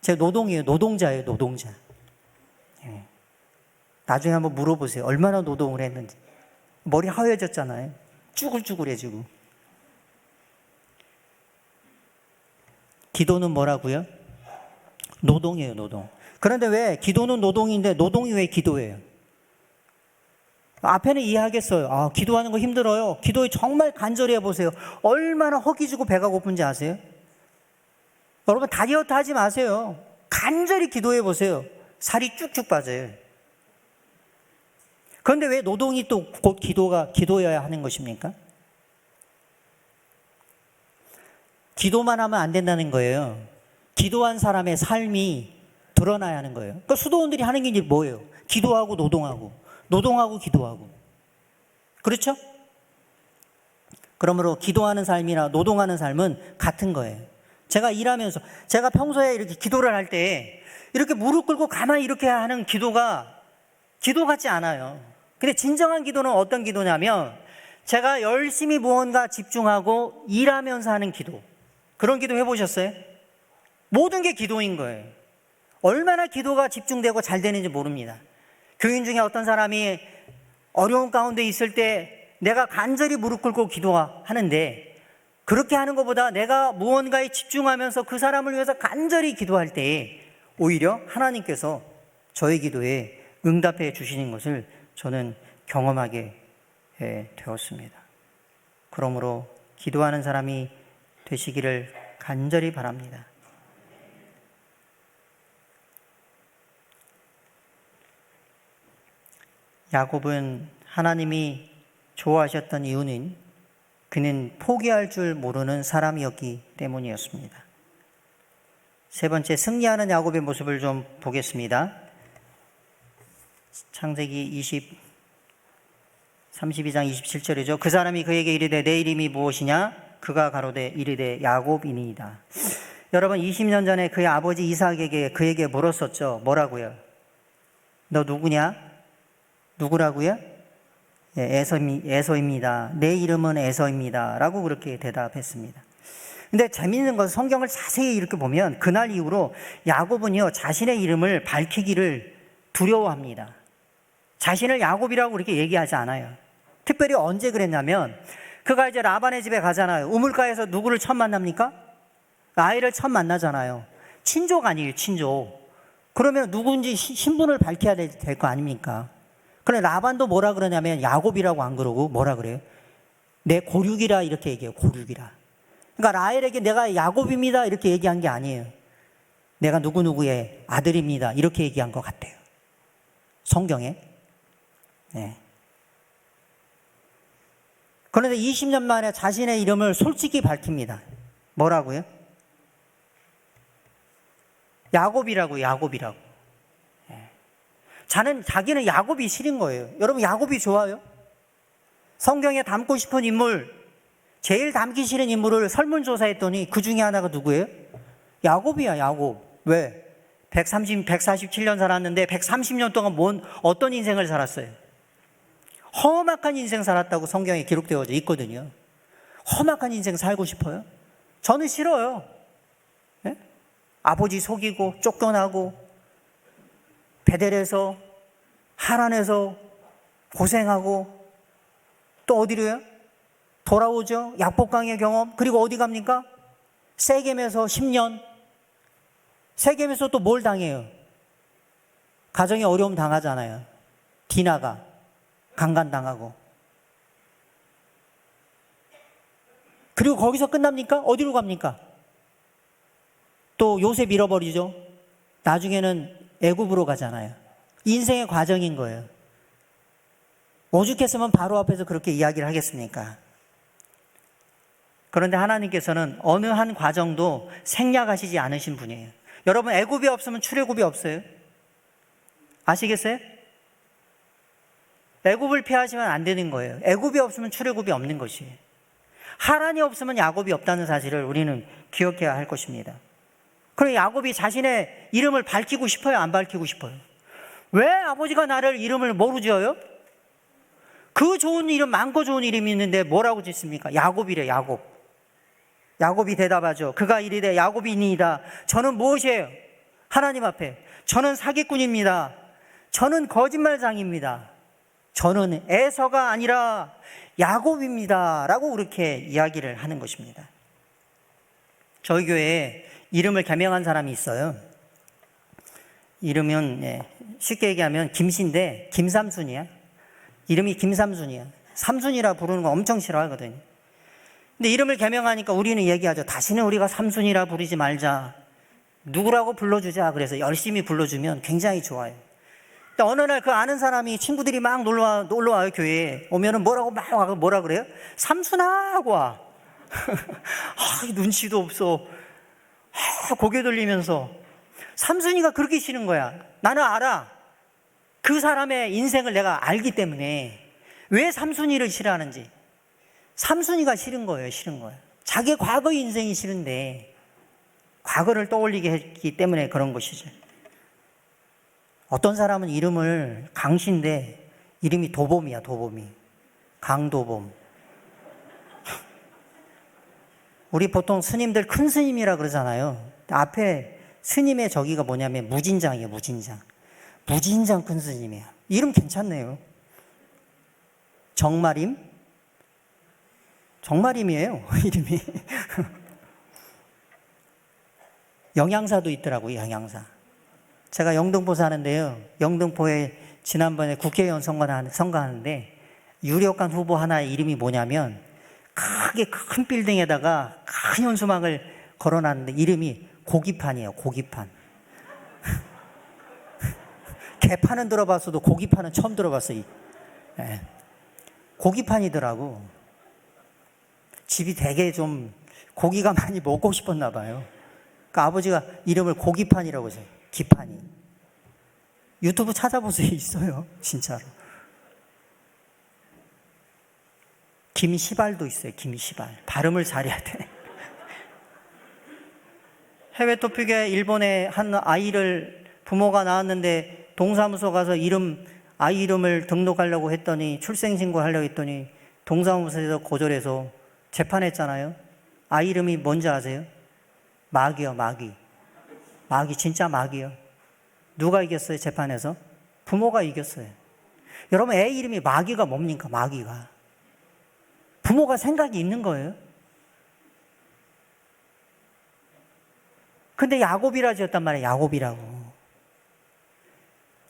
제 노동이에요, 노동자예요, 노동자. 나중에 한번 물어보세요. 얼마나 노동을 했는지. 머리 하얘졌잖아요. 쭈글쭈글해지고. 기도는 뭐라고요? 노동이에요, 노동. 그런데 왜 기도는 노동인데 노동이 왜 기도예요? 앞에는 이해하겠어요. 기도하는 거 힘들어요. 기도에 정말 간절히 해보세요. 얼마나 허기 지고 배가 고픈지 아세요? 여러분, 다이어트 하지 마세요. 간절히 기도해 보세요. 살이 쭉쭉 빠져요. 그런데 왜 노동이 또 곧 기도여야 하는 것입니까? 기도만 하면 안 된다는 거예요. 기도한 사람의 삶이 드러나야 하는 거예요. 그러니까 수도원들이 하는 게 이제 뭐예요? 기도하고 노동하고, 노동하고 기도하고. 그렇죠? 그러므로 기도하는 삶이나 노동하는 삶은 같은 거예요. 제가 일하면서, 제가 평소에 이렇게 기도를 할 때 이렇게 무릎 꿇고 가만히 이렇게 하는 기도 같지 않아요. 근데 진정한 기도는 어떤 기도냐면 제가 열심히 무언가 집중하고 일하면서 하는 기도. 그런 기도 해보셨어요? 모든 게 기도인 거예요. 얼마나 기도가 집중되고 잘 되는지 모릅니다. 교인 중에 어떤 사람이 어려운 가운데 있을 때 내가 간절히 무릎 꿇고 기도하는데, 그렇게 하는 것보다 내가 무언가에 집중하면서 그 사람을 위해서 간절히 기도할 때에 오히려 하나님께서 저의 기도에 응답해 주시는 것을 저는 경험하게 되었습니다. 그러므로 기도하는 사람이 되시기를 간절히 바랍니다. 야곱은 하나님이 좋아하셨던 이유는 그는 포기할 줄 모르는 사람이었기 때문이었습니다. 세 번째, 승리하는 야곱의 모습을 좀 보겠습니다. 창세기 32장 27절이죠. 그 사람이 그에게 이르되 내 이름이 무엇이냐? 그가 가로되 이르되 야곱이니이다. 여러분, 20년 전에 그의 아버지 이삭에게 그에게 물었었죠. 뭐라고요? 너 누구냐? 누구라고요? 에서입니다. 내 이름은 에서입니다. 라고 그렇게 대답했습니다. 근데 재미있는 것은 성경을 자세히 이렇게 보면 그날 이후로 야곱은요, 자신의 이름을 밝히기를 두려워합니다. 자신을 야곱이라고 그렇게 얘기하지 않아요. 특별히 언제 그랬냐면 그가 이제 라반의 집에 가잖아요. 우물가에서 누구를 처음 만납니까? 라헬을 처음 만나잖아요. 친족 아니에요, 친족. 그러면 누군지 신분을 밝혀야 될 거 아닙니까? 그런데 라반도 뭐라 그러냐면 야곱이라고 안 그러고 뭐라 그래요? 내 고륙이라 이렇게 얘기해요. 고륙이라. 그러니까 라헬에게 내가 야곱입니다 이렇게 얘기한 게 아니에요. 내가 누구누구의 아들입니다 이렇게 얘기한 것 같아요. 성경에. 네. 그런데 20년 만에 자신의 이름을 솔직히 밝힙니다. 뭐라고요? 야곱이라고. 자기는 야곱이 싫은 거예요. 여러분, 야곱이 좋아요? 성경에 담고 싶은 인물, 제일 담기 싫은 인물을 설문조사했더니 그 중에 하나가 누구예요? 야곱이야, 야곱. 왜? 147년 살았는데 130년 동안 어떤 인생을 살았어요? 험악한 인생 살았다고 성경에 기록되어져 있거든요. 험악한 인생 살고 싶어요? 저는 싫어요. 네? 아버지 속이고 쫓겨나고 베델에서 하란에서 고생하고 또 어디로요? 돌아오죠. 약복강의 경험. 그리고 어디 갑니까? 세겜에서 10년. 세겜에서 또 뭘 당해요? 가정에 어려움 당하잖아요. 디나가 강간당하고. 그리고 거기서 끝납니까? 어디로 갑니까? 또 요셉 잃어버리죠. 나중에는 애굽으로 가잖아요. 인생의 과정인 거예요. 오죽했으면 바로 앞에서 그렇게 이야기를 하겠습니까? 그런데 하나님께서는 어느 한 과정도 생략하시지 않으신 분이에요. 여러분, 애굽이 없으면 출애굽이 없어요. 아시겠어요? 애굽을 피하시면 안 되는 거예요. 애굽이 없으면 출애굽이 없는 것이에요. 하란이 없으면 야곱이 없다는 사실을 우리는 기억해야 할 것입니다. 그럼 야곱이 자신의 이름을 밝히고 싶어요? 안 밝히고 싶어요? 왜 아버지가 나를 이름을 뭐로 지어요? 그 좋은 이름, 많고 좋은 이름이 있는데 뭐라고 짓습니까? 야곱이래, 야곱. 야곱이 대답하죠. 그가 이르되 야곱이니이다. 저는 무엇이에요? 하나님 앞에. 저는 사기꾼입니다. 저는 거짓말장입니다. 저는 에서가 아니라 야곱입니다. 라고 그렇게 이야기를 하는 것입니다. 저희 교회에 이름을 개명한 사람이 있어요. 이름은 쉽게 얘기하면 김씨인데 김삼순이야. 이름이 김삼순이야. 삼순이라 부르는 거 엄청 싫어하거든요. 근데 이름을 개명하니까 우리는 얘기하죠. 다시는 우리가 삼순이라 부르지 말자. 누구라고 불러주자. 그래서 열심히 불러주면 굉장히 좋아요. 근데 어느 날 그 아는 사람이 친구들이 막 놀러와요. 교회에 오면은 뭐라 그래요? 삼순아 하고 와. 눈치도 없어. 고개 돌리면서. 삼순이가 그렇게 싫은 거야. 나는 알아. 그 사람의 인생을 내가 알기 때문에 왜 삼순이를 싫어하는지. 삼순이가 싫은 거예요. 자기의 과거의 인생이 싫은데 과거를 떠올리게 했기 때문에 그런 것이죠. 어떤 사람은 이름을 강씨인데 이름이 도봄이야, 도봄이. 강도봄. 우리 보통 스님들 큰 스님이라 그러잖아요. 앞에 스님의 저기가 뭐냐면 무진장이에요, 무진장. 무진장 큰 스님이야. 이름 괜찮네요. 정마림? 정마림이에요, 이름이. 영양사도 있더라고요, 영양사. 제가 영등포 사는데요. 영등포에 지난번에 국회의원 선거하는데 유력한 후보 하나의 이름이 뭐냐면 크게 큰 빌딩에다가 큰 현수막을 걸어놨는데 이름이 고기판이에요, 고기판. 개판은 들어봤어도 고기판은 처음 들어봤어요. 네. 고기판이더라고. 집이 되게 좀 고기가 많이 먹고 싶었나 봐요. 그러니까 아버지가 이름을 고기판이라고 했어요. 기판이. 유튜브 찾아보세요. 있어요. 진짜로. 김시발도 있어요. 김시발. 발음을 잘해야 돼. 해외 토픽에 일본에 한 아이를 부모가 낳았는데 동사무소 가서 아이 이름을 등록하려고 했더니 출생신고 하려고 했더니 동사무소에서 거절해서 재판했잖아요. 아이 이름이 뭔지 아세요? 마귀요, 마귀. 마귀, 진짜 마귀요. 누가 이겼어요, 재판에서? 부모가 이겼어요. 여러분, 애 이름이 마귀가 뭡니까, 마귀가? 부모가 생각이 있는 거예요. 근데 야곱이라 지었단 말이에요, 야곱이라고.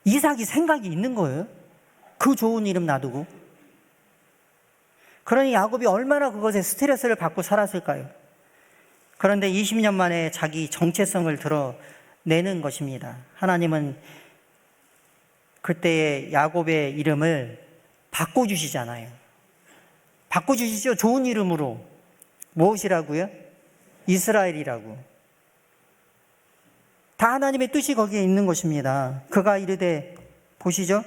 이삭이 생각이 있는 거예요. 그 좋은 이름 놔두고. 그러니 야곱이 얼마나 그것에 스트레스를 받고 살았을까요? 그런데 20년 만에 자기 정체성을 드러내는 것입니다. 하나님은 그때의 야곱의 이름을 바꿔주시잖아요. 바꿔주시죠. 좋은 이름으로. 무엇이라고요? 이스라엘이라고. 다 하나님의 뜻이 거기에 있는 것입니다. 그가 이르되, 보시죠.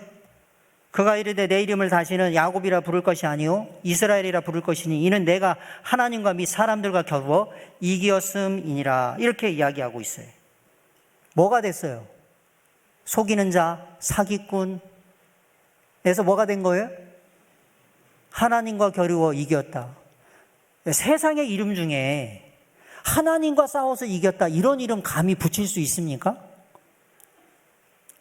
그가 이르되 내 이름을 다시는 야곱이라 부를 것이 아니요 이스라엘이라 부를 것이니 이는 내가 하나님과 및 사람들과 겨루어 이기었음이니라. 이렇게 이야기하고 있어요. 뭐가 됐어요? 속이는 자, 사기꾼에서 뭐가 된 거예요? 하나님과 겨루어 이겼다. 세상의 이름 중에 하나님과 싸워서 이겼다, 이런 이름 감히 붙일 수 있습니까?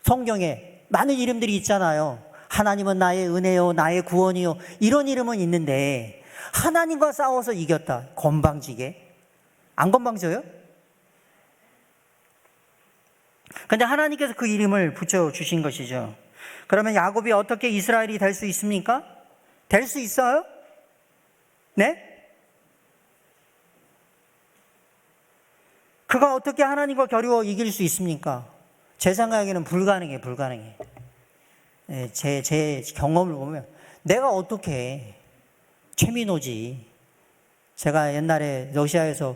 성경에 많은 이름들이 있잖아요. 하나님은 나의 은혜요, 나의 구원이요, 이런 이름은 있는데 하나님과 싸워서 이겼다, 건방지게. 안 건방져요? 근데 하나님께서 그 이름을 붙여주신 것이죠. 그러면 야곱이 어떻게 이스라엘이 될 수 있습니까? 될 수 있어요? 네? 그가 어떻게 하나님과 겨루어 이길 수 있습니까? 제 생각에는 불가능해. 제 경험을 보면 내가 어떻게 최민호지. 제가 옛날에 러시아에서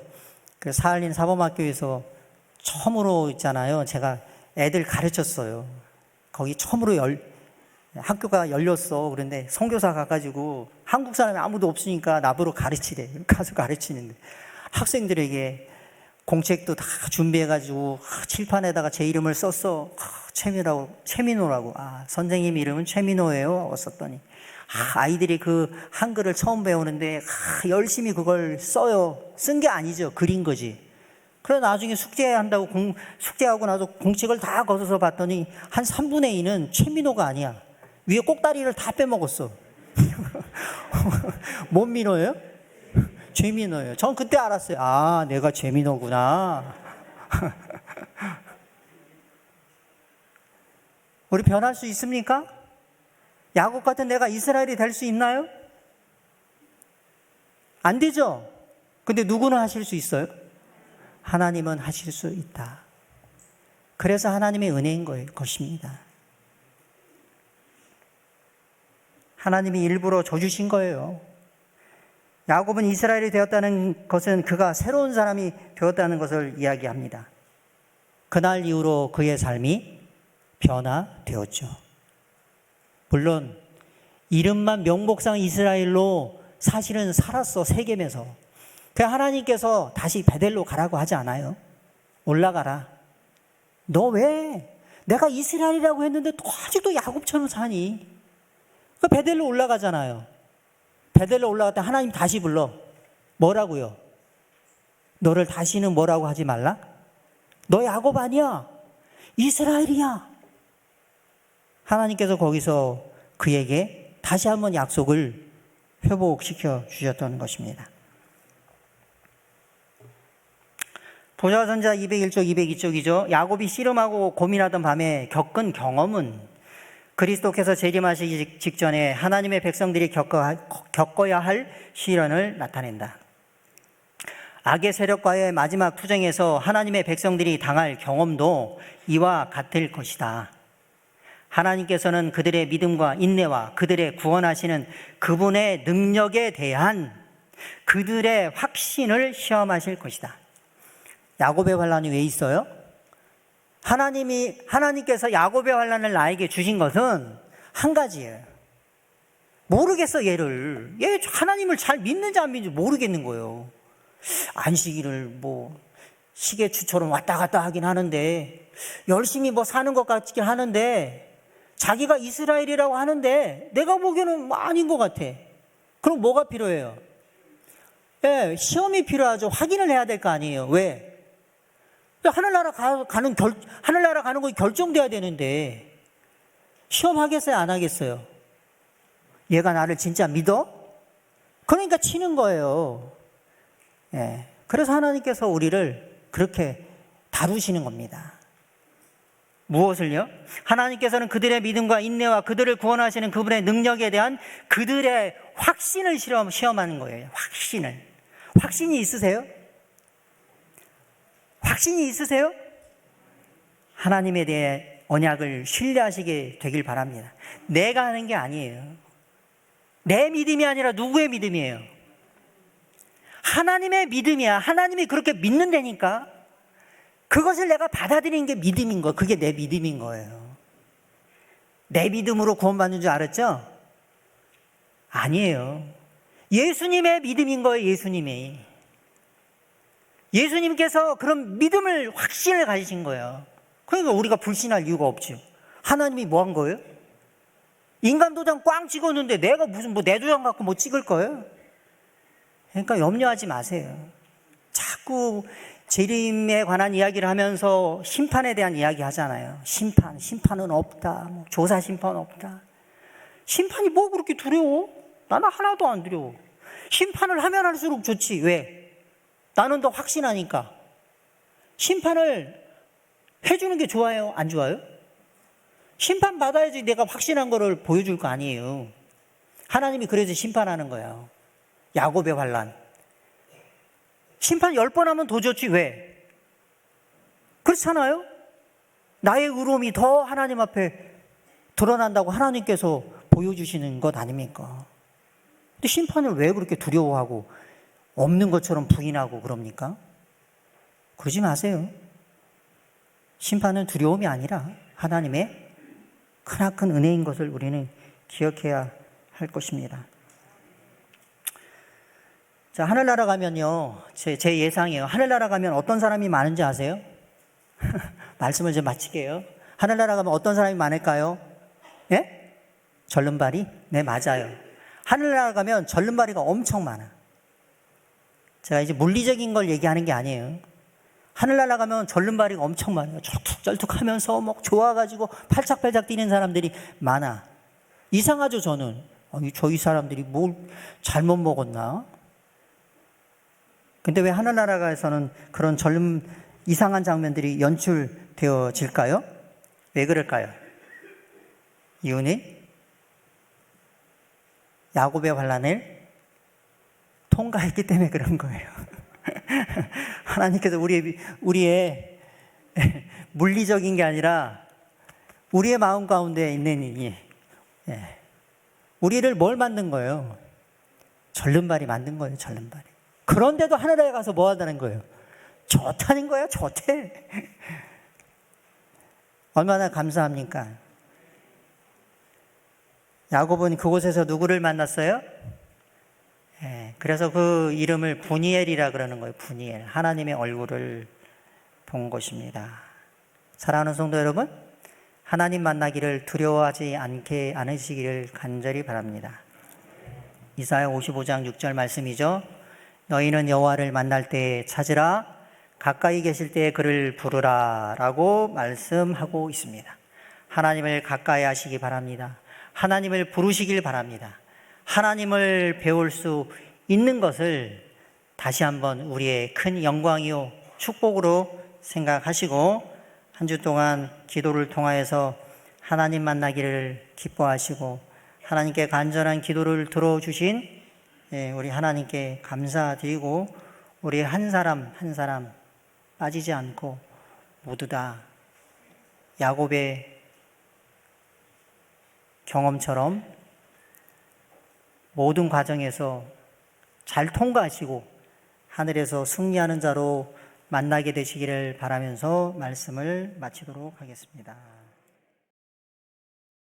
그 사할린 사범학교에서 처음으로 있잖아요. 제가 애들 가르쳤어요. 거기 처음으로 학교가 열렸어. 그런데 선교사 가가지고 한국 사람이 아무도 없으니까 나보러 가르치래. 가서 가르치는데 학생들에게 공책도 다 준비해가지고 칠판에다가 제 이름을 썼어. 최민호라고. 선생님 이름은 최민호예요. 썼더니 아이들이 그 한글을 처음 배우는데 열심히 그걸 써요. 쓴 게 아니죠. 그린 거지. 그래 나중에 숙제한다고 숙제하고 나서 공책을 다 거둬서 봤더니 한 3분의 2는 최민호가 아니야. 위에 꼭다리를 다 빼먹었어. 뭔 민호예요? 최민호예요. 전 그때 알았어요. 내가 최민호구나. 우리 변할 수 있습니까? 야곱 같은 내가 이스라엘이 될 수 있나요? 안 되죠? 근데 누구는 하실 수 있어요? 하나님은 하실 수 있다. 그래서 하나님의 은혜인 것입니다. 하나님이 일부러 줘주신 거예요. 야곱은 이스라엘이 되었다는 것은 그가 새로운 사람이 되었다는 것을 이야기합니다. 그날 이후로 그의 삶이 변화되었죠. 물론 이름만 명목상 이스라엘로 사실은 살았어, 세겜에서. 그 하나님께서 다시 베델로 가라고 하지 않아요. 올라가라. 너 왜 내가 이스라엘이라고 했는데 또 아직도 야곱처럼 사니? 그 베델로 올라가잖아요. 베델로 올라갈 때 하나님 다시 불러. 뭐라고요? 너를 다시는 뭐라고 하지 말라? 너 야곱 아니야. 이스라엘이야. 하나님께서 거기서 그에게 다시 한번 약속을 회복시켜 주셨던 것입니다. 도자선자 201쪽, 202쪽이죠. 야곱이 씨름하고 고민하던 밤에 겪은 경험은 그리스도께서 재림하시기 직전에 하나님의 백성들이 겪어야 할 시련을 나타낸다. 악의 세력과의 마지막 투쟁에서 하나님의 백성들이 당할 경험도 이와 같을 것이다. 하나님께서는 그들의 믿음과 인내와 그들의 구원하시는 그분의 능력에 대한 그들의 확신을 시험하실 것이다. 야곱의 환난이 왜 있어요? 하나님께서 야곱의 환난을 나에게 주신 것은 한 가지예요. 모르겠어, 얘 하나님을 잘 믿는지 안 믿는지 모르겠는 거예요. 안식일을 시계추처럼 왔다 갔다 하긴 하는데, 열심히 사는 것 같긴 하는데, 자기가 이스라엘이라고 하는데, 내가 보기에는 아닌 것 같아. 그럼 뭐가 필요해요? 시험이 필요하죠. 확인을 해야 될 거 아니에요. 왜? 하늘나라 가는 거 결정돼야 되는데, 시험하겠어요? 안 하겠어요? 얘가 나를 진짜 믿어? 그러니까 치는 거예요. 그래서 하나님께서 우리를 그렇게 다루시는 겁니다. 무엇을요? 하나님께서는 그들의 믿음과 인내와 그들을 구원하시는 그분의 능력에 대한 그들의 확신을 시험하는 거예요. 확신이 있으세요? 확신이 있으세요? 하나님에 대해 언약을 신뢰하시게 되길 바랍니다. 내가 하는 게 아니에요. 내 믿음이 아니라 누구의 믿음이에요? 하나님의 믿음이야. 하나님이 그렇게 믿는다니까. 그것을 내가 받아들이는 게 믿음인 거예요. 그게 내 믿음인 거예요. 내 믿음으로 구원받는 줄 알았죠? 아니에요. 예수님의 믿음인 거예요. 예수님께서 그런 믿음을, 확신을 가지신 거예요. 그러니까 우리가 불신할 이유가 없죠. 하나님이 뭐 한 거예요? 인간 도장 꽝 찍었는데 내가 무슨 내 도장 갖고 찍을 거예요? 그러니까 염려하지 마세요. 자꾸 재림에 관한 이야기를 하면서 심판에 대한 이야기 하잖아요. 심판은 없다. 조사 심판 없다. 심판이 뭐 그렇게 두려워? 나는 하나도 안 두려워. 심판을 하면 할수록 좋지. 왜? 나는 더 확신하니까. 심판을 해주는 게 좋아요? 안 좋아요? 심판 받아야지 내가 확신한 거를 보여줄 거 아니에요. 하나님이 그래서 심판하는 거예요. 야곱의 환난. 심판 10번 하면 더 좋지. 왜? 그렇잖아요? 나의 의로움이 더 하나님 앞에 드러난다고 하나님께서 보여주시는 것 아닙니까? 근데 심판을 왜 그렇게 두려워하고 없는 것처럼 부인하고 그럽니까? 그러지 마세요. 심판은 두려움이 아니라 하나님의 크나큰 은혜인 것을 우리는 기억해야 할 것입니다. 자, 하늘나라 가면요, 제 예상이에요. 하늘나라 가면 어떤 사람이 많은지 아세요? 말씀을 좀 마칠게요. 하늘나라 가면 어떤 사람이 많을까요? 예? 절름발이? 네, 맞아요. 하늘나라 가면 절름발이가 엄청 많아. 제가 이제 물리적인 걸 얘기하는 게 아니에요. 하늘나라 가면 절름발이가 엄청 많아요. 쩔뚝쩔뚝하면서 좋아가지고 팔짝팔짝 뛰는 사람들이 많아. 이상하죠, 저는. 저희 사람들이 뭘 잘못 먹었나? 근데 왜 하늘나라에서는 그런 이상한 장면들이 연출되어질까요? 왜 그럴까요? 이유는 야곱의 환난을 통과했기 때문에 그런 거예요. 하나님께서 우리의 물리적인 게 아니라 우리의 마음 가운데 있는 우리를 뭘 만든 거예요? 절름발이 만든 거예요. 절름발이. 그런데도 하늘에 가서 뭐 하다는 거예요? 좋다는 거예요. 좋대. 얼마나 감사합니까? 야곱은 그곳에서 누구를 만났어요? 그래서 그 이름을 분이엘이라 그러는 거예요. 분이엘. 하나님의 얼굴을 본 것입니다. 사랑하는 성도 여러분, 하나님 만나기를 두려워하지 않으시기를 간절히 바랍니다. 이사야 55장 6절 말씀이죠. 너희는 여호와를 만날 때 찾으라, 가까이 계실 때 그를 부르라 라고 말씀하고 있습니다. 하나님을 가까이 하시기 바랍니다. 하나님을 부르시길 바랍니다. 하나님을 배울 수 있는 것을 다시 한번 우리의 큰 영광이요 축복으로 생각하시고 한 주 동안 기도를 통하여서 하나님 만나기를 기뻐하시고 하나님께 간절한 기도를 들어주신 우리 하나님께 감사드리고 우리 한 사람 한 사람 빠지지 않고 모두 다 야곱의 경험처럼 모든 과정에서 잘 통과하시고 하늘에서 승리하는 자로 만나게 되시기를 바라면서 말씀을 마치도록 하겠습니다.